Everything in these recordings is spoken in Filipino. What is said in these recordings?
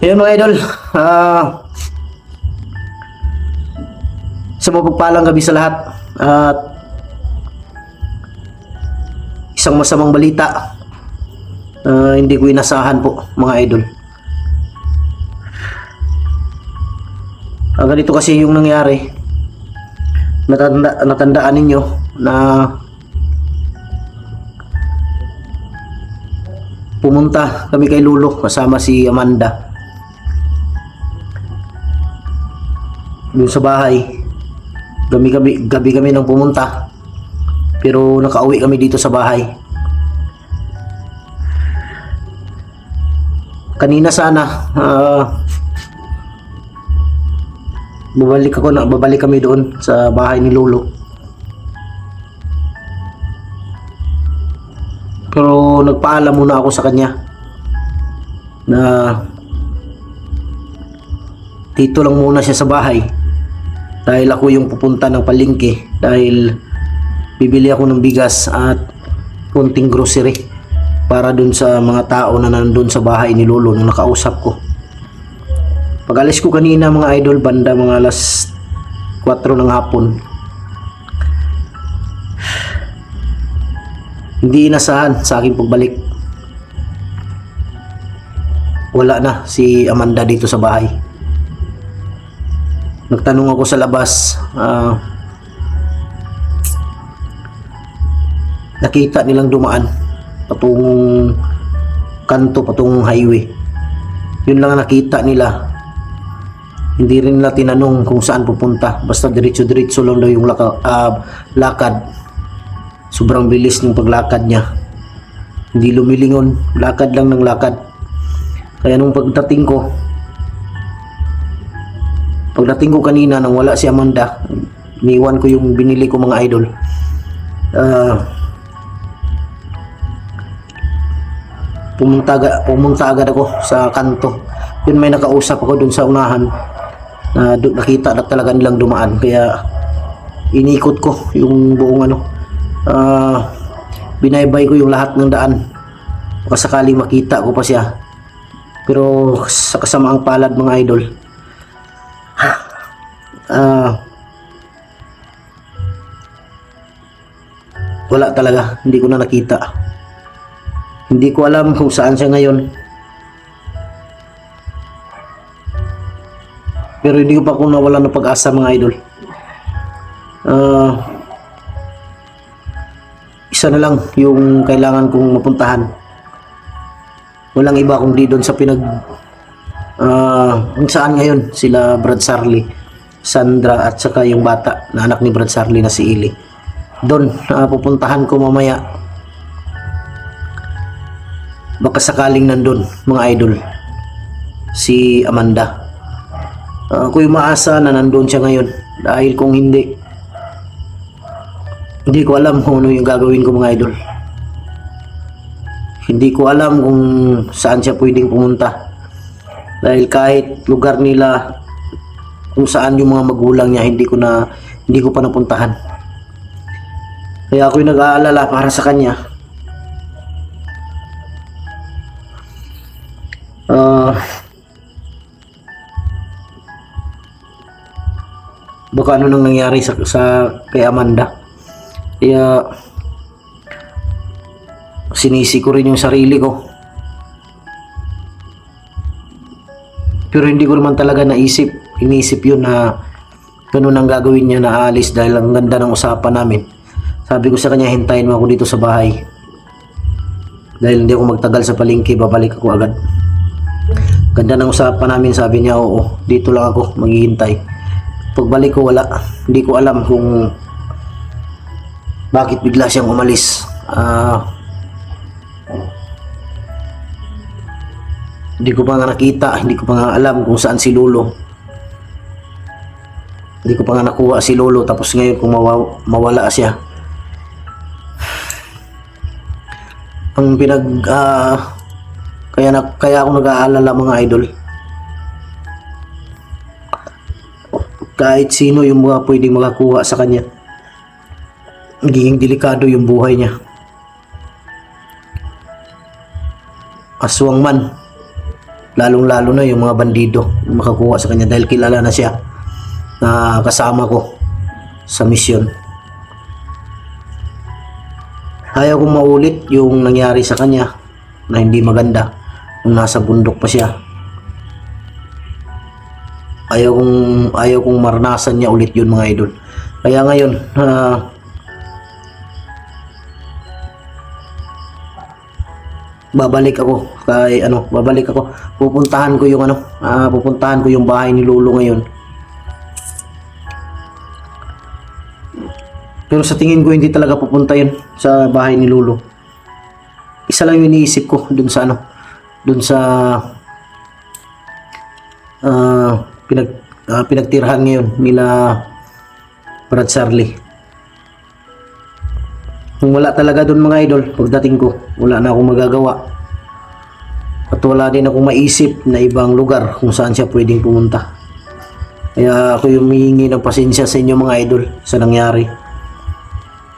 Ayun mga idol, sa mapagpalang gabi sa lahat at isang masamang balita, hindi ko inasahan po mga idol. Ganito kasi yung nangyari. Natandaan ninyo na pumunta kami kay Lolo kasama si Amanda doon sa bahay. Gabi kami nang pumunta, pero nakauwi kami dito sa bahay. Kanina sana babalik kami doon sa bahay ni Lolo, pero nagpaalam muna ako sa kanya na dito lang muna siya sa bahay dahil ako yung pupunta ng palengke, dahil bibili ako ng bigas at konting grocery para dun sa mga tao na nandun sa bahay ni Lolo nung nakausap ko. Pag alis ko kanina mga idol, banda mga alas 4 ng hapon, hindi inasahan sa aking pagbalik, wala na si Amanda dito sa bahay. Nagtanong ako sa labas, nakita nilang dumaan patungong kanto, patungong highway. Yun lang ang nakita nila. Hindi rin nila tinanong kung saan pupunta, basta diretso-diretso lang daw yung lakad. Sobrang bilis ng paglakad niya, hindi lumilingon, lakad lang ng lakad. Kaya nung pagdating ko kanina nang wala si Amanda, iniwan ko yung binili ko mga idol. Pumunta agad ako sa kanto. Yun, may nakausap ako dun sa unahan na nakita na talaga nilang dumaan, kaya inikot ko yung buong binaybay ko yung lahat ng daan baka sakaling makita ko pa siya. Pero sa kasamaang palad mga idol, wala talaga, hindi ko na nakita. Hindi ko alam kung saan siya ngayon, pero hindi ko pa kung nawala ng pag-asa mga idol. Isa na lang yung kailangan kong mapuntahan, walang iba kundi doon sa kung saan ngayon sila Brad Sarli, Sandra at saka yung bata na anak ni Brad Sarli na si Ili. Doon pupuntahan ko mamaya, baka sakaling nandun mga idol si Amanda. Ako'y maasa na nandun siya ngayon, dahil kung hindi ko alam kung ano yung gagawin ko mga idol. Hindi ko alam kung saan siya pwedeng pumunta, dahil kahit lugar nila kung saan yung mga magulang niya, hindi ko pa napuntahan. Kaya ako'y nag-aalala para sa kanya. Baka ano nang nangyari sa kay Amanda, kaya sinisi ko rin yung sarili ko. Pero hindi ko naman talaga inisip yun na ganun ang gagawin niya, na aalis, dahil ang ganda ng usapan namin. Sabi ko sa kanya, hintayin mo ako dito sa bahay, dahil hindi ako magtagal sa palengke, babalik ako agad. Ganda ng usapan namin, sabi niya, oo, dito lang ako maghihintay. Pagbalik ko, wala. Hindi ko alam kung bakit bigla siyang umalis. Hindi ko pa nga nakita, hindi ko pa nga alam kung saan si Lolo. Hindi ko pa nga nakuha si Lolo, tapos ngayon kung mawala siya. Ang kaya ako nag-aalala mga idol, kahit sino yung mga pwedeng makakuha sa kanya, nagiging delikado yung buhay niya. Aswang man, lalong-lalo na yung mga bandido makakuha sa kanya dahil kilala na siya na kasama ko sa misyon. Ayaw kong maulit yung nangyari sa kanya na hindi maganda nung nasa bundok pa siya. Ayaw kong maranasan niya ulit yun, mga idol. Kaya ngayon, babalik ako. Pupuntahan ko yung bahay ni Lolo ngayon. Pero sa tingin ko hindi talaga pupunta yun sa bahay ni Lolo. Isa lang yung iniisip ko dun sa pinagtirhan ngayon nila Brad Charlie. Kung wala talaga dun, mga idol, pagdating ko, wala na akong magagawa. At wala din akong maisip na ibang lugar kung saan siya pwedeng pumunta. Kaya ako yung humihingi ng pasensya sa inyo, mga idol, sa nangyari.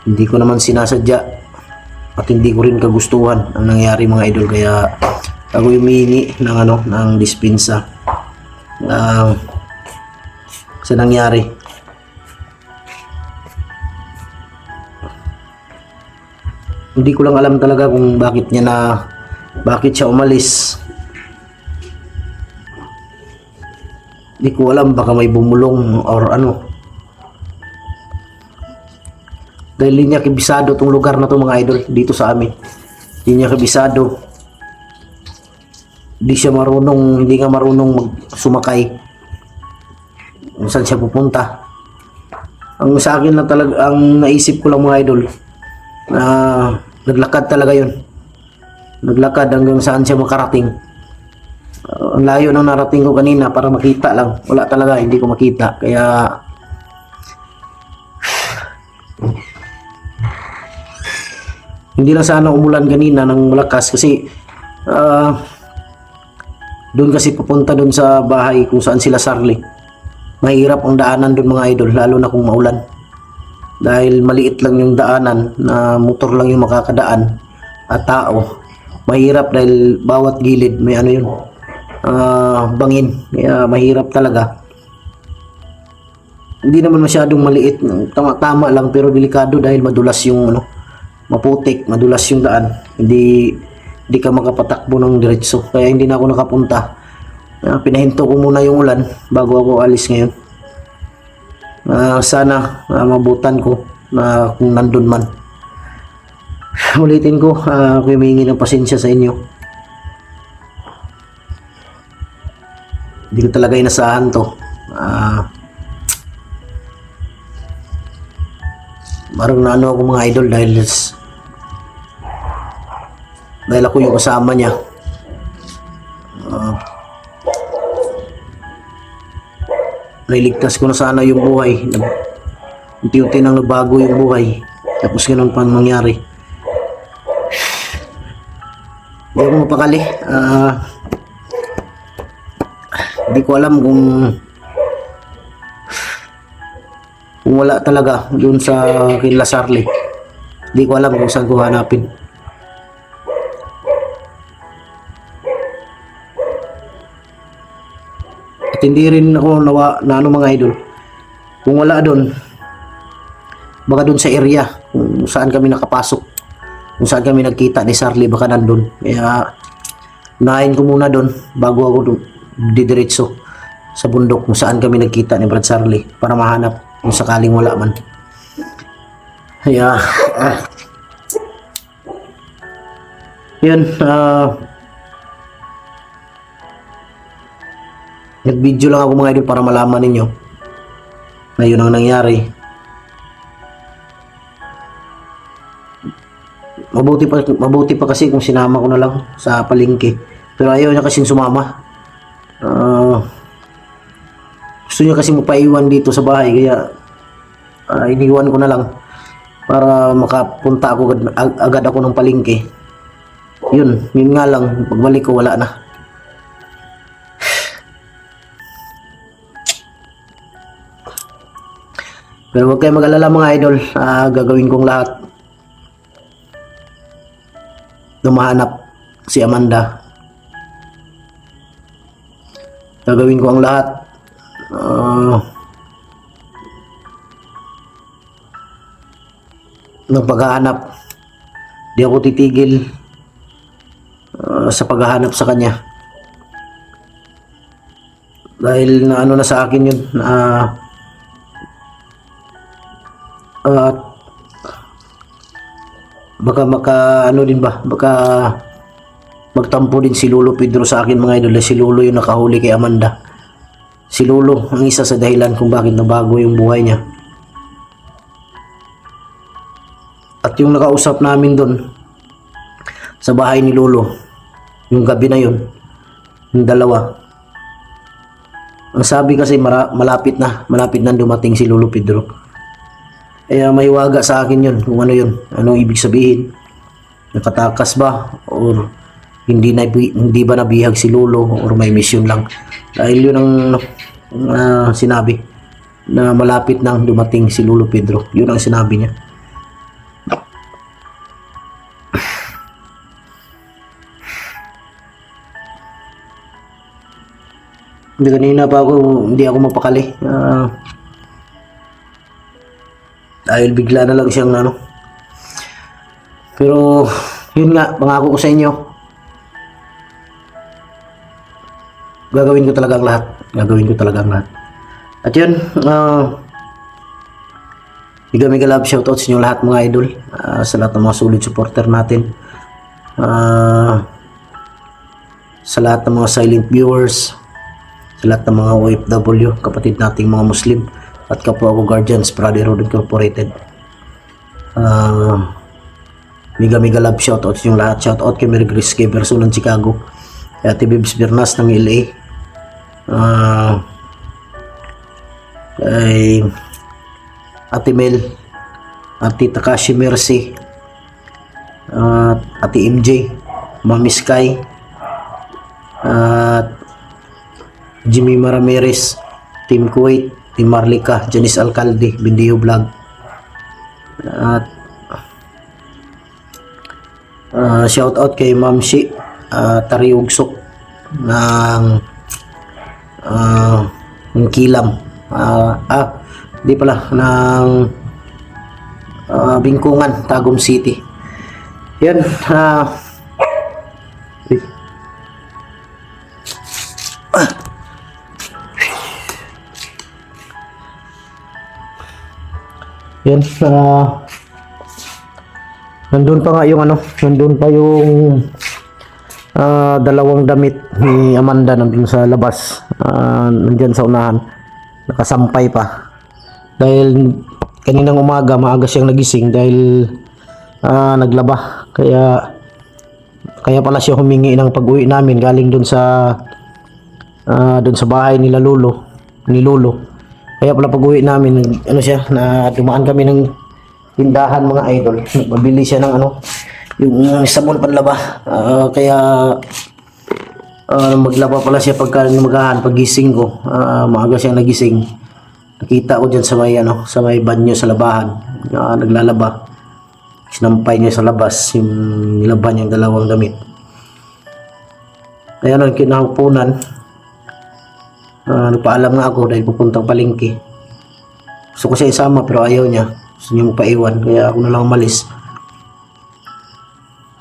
Hindi ko naman sinasadya at hindi ko rin kagustuhan ang nangyari, mga idol. Kaya ako yung humihingi ng dispensa sa nangyari. Hindi ko lang alam talaga kung bakit siya umalis. Hindi ko alam, baka may bumulong or ano. Dahil hindi niya kabisado tong lugar na to, mga idol, dito sa amin. Hindi niya kabisado. Hindi nga marunong sumakay kung saan siya pupunta. Ang sa akin na talaga, ang naisip ko lang, mga idol, na naglakad talaga yun. Naglakad hanggang saan siya makarating. Ang layo ng narating ko kanina para makita lang. Wala talaga, hindi ko makita. Kaya hindi lang sana umulan kanina ng malakas kasi doon kasi papunta doon sa bahay kung saan sila Charlie. Mahirap ang daanan doon, mga idol, lalo na kung maulan. Dahil maliit lang yung daanan, na motor lang yung makakadaan at tao. Mahirap dahil bawat gilid may bangin. Kaya mahirap talaga. Hindi naman masyadong maliit, tama lang, pero delikado dahil madulas yung maputik, madulas yung daan. Hindi ka makapatakbo ng diretso. Kaya hindi na ako nakapunta. Pinahinto ko muna yung ulan bago ako alis ngayon. Sana mabutan ko na kung nandun man. Ulitin ko, ako humihingi ng pasensya sa inyo. Hindi ko talaga inasahan to. Parang naano ako, mga idol, dahil ako yung kasama niya. Nailigtas ko na sana yung buhay. Unti-unti nang nabago yung buhay. Tapos ganun pa mangyari. Hindi ako mapakali. Hindi ko alam kung wala talaga doon sa kila Charlie. Hindi ko alam kung saan ko hanapin. Hindi rin ako mga idol. Kung wala doon, baka doon sa area kung saan kami nakapasok, kung saan kami nagkita ni Charlie, baka nandun. Kaya unahin ko muna doon bago ako didiretso sa bundok kung saan kami nagkita ni Brad Charlie para mahanap kung sakaling wala man. Kaya yun, nag-video lang ako, mga idol, para malaman ninyo na yun ang nangyari. Mabuti pa kasi kung sinama ko na lang sa palengke. Pero ayaw niya kasi sumama. Gusto niya kasi mapaiwan dito sa bahay, kaya iniwan ko na lang para makapunta ako agad ako ng palengke. Yun nga lang, pagbalik ko wala na. Pero huwag kayo mag-alala, mga idol. Gagawin kong lahat na mahanap si Amanda. Gagawin ko ang lahat. Ah, ng paghahanap. Di ako titigil sa paghahanap sa kanya. Dahil na ano na sa akin yun. Baka ano din ba? Baka magtampo din si Lolo Pedro sa akin mga idol. Si Lolo yung nakahuli kay Amanda. Si Lolo ang isa sa dahilan kung bakit nabago yung buhay niya. At yung nakausap namin doon sa bahay ni Lolo, yung gabi na yun, yung dalawa, ang sabi kasi malapit na dumating si Lolo Pedro. Kaya may waga sa akin yun kung ano yun, anong ibig sabihin, nakatakas ba or hindi ba nabihag si Lolo or may mission lang. Dahil yun ang sinabi na malapit nang dumating si Lolo Pedro, yun ang sinabi niya. Kanina pa hindi ako mapakali. Dahil bigla na lang siyang ano. Pero yun nga, pangako ko sa inyo. Gagawin ko talaga ang lahat. At yun, mega love shoutout sa inyo lahat mga idol. Sa lahat ng mga solid supporter natin. Sa lahat ng mga silent viewers. Sa lahat ng mga OFW, kapatid nating mga Muslim at kapwa ko Guardians Brotherhood Incorporated. Mega love shoutout sa inyo lahat. Shoutout kay Mary Grace Keverson ng Chicago, kay Ate Bibs Bernas ng LA, kay Ate Mel, Ate Takashi Mercy, Ate MJ, Mami Sky, at Jimmy Ramirez, Team Kuwait, Team Marlica, Janice Alcalde, Bindiyo Vlog, at shout out kay Ma'am Shi Tariugsok ng Kilam, di pala, ng Bingkungan, Tagum City. Yan. Yan, nandun pa nga yung nandun pa yung dalawang damit ni Amanda nandun sa labas, nandyan sa unahan, nakasampay pa. Dahil kaninang umaga, maaga siyang nagising dahil naglaba. Kaya pala siya humingi ng pag-uwi namin galing dun sa bahay nila ni Lolo. Kaya pala pag-uwi namin, na dumaan kami ng tindahan mga idol. Mabili siya ng yung sabon panlaba. Kaya maglaba pala siya pagising ko. Maaga siyang nagising. Nakita ko dyan sa may banyo sa labahan. Naglalaba. Sinampay niya sa labas yung nilaban niyang dalawang damit. Kaya nung kinahupunan, nagpaalam nga ako dahil pupuntang palengke. Gusto ko siya isama pero ayaw niya. Gusto niya magpaiwan, kaya ako na lang umalis.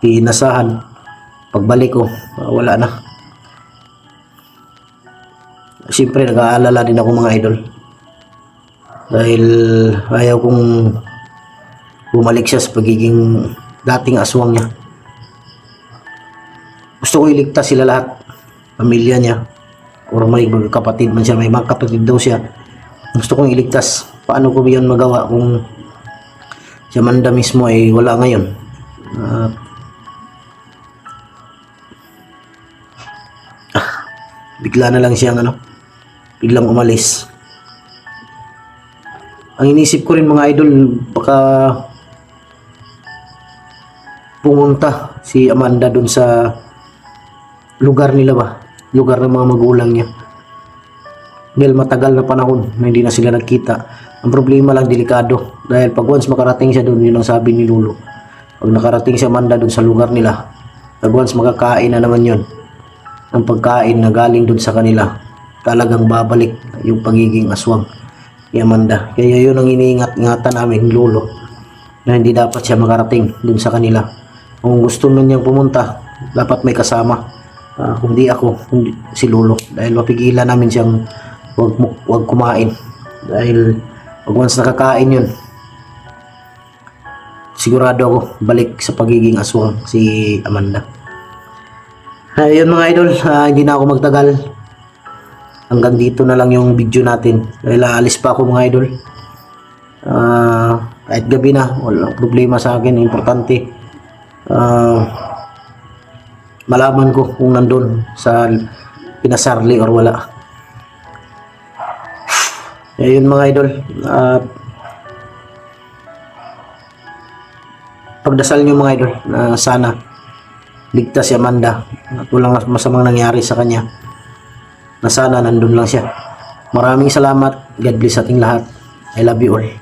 Inasahan. Pagbalik ko, wala na. Siyempre nag-aalala din ako mga idol. Dahil ayaw kong bumalik siya sa pagiging dating aswang niya. Gusto ko iligtas sila lahat. Pamilya niya. Or may mga kapatid man siya, may mga kapatid daw siya. Gusto kong iligtas. Paano ko yan magawa kung si Amanda mismo ay wala ngayon? Bigla na lang siyang biglang umalis. Ang inisip ko rin mga idol, baka pumunta si Amanda dun sa lugar nila ba? Lugar ng mga magulang niya. Dahil matagal na panahon na hindi na sila nagkita. Ang problema lang, delikado. Dahil pag once makarating siya doon, yun ang sabi ni Lolo. Pag nakarating si Amanda doon sa lugar nila, pag once makakain na naman yun, ang pagkain na galing doon sa kanila, talagang babalik yung pagiging aswang ni Amanda. Kaya yun ang iniingat-ingatan namin, lolo, na hindi dapat siya makarating dun sa kanila. Kung gusto man niyang pumunta, dapat may kasama. Kundi ako, kundi si lolo. Dahil mapigilan namin siyang wag kumain. Dahil pag once nakakain yun, sigurado ako balik sa pagiging aswang si Amanda. Ayun mga idol, hindi na ako magtagal. Hanggang dito na lang yung video natin. Dahil aalis pa ako mga idol. Kahit gabi na, walang problema sa akin. Importante, malaman ko kung nandun sa pinasarli or wala. Ayun mga idol, pagdasal nyo mga idol na sana ligtas si Amanda at walang masamang nangyari sa kanya, na sana nandun lang siya. Maraming salamat. God bless ating lahat. I love you all.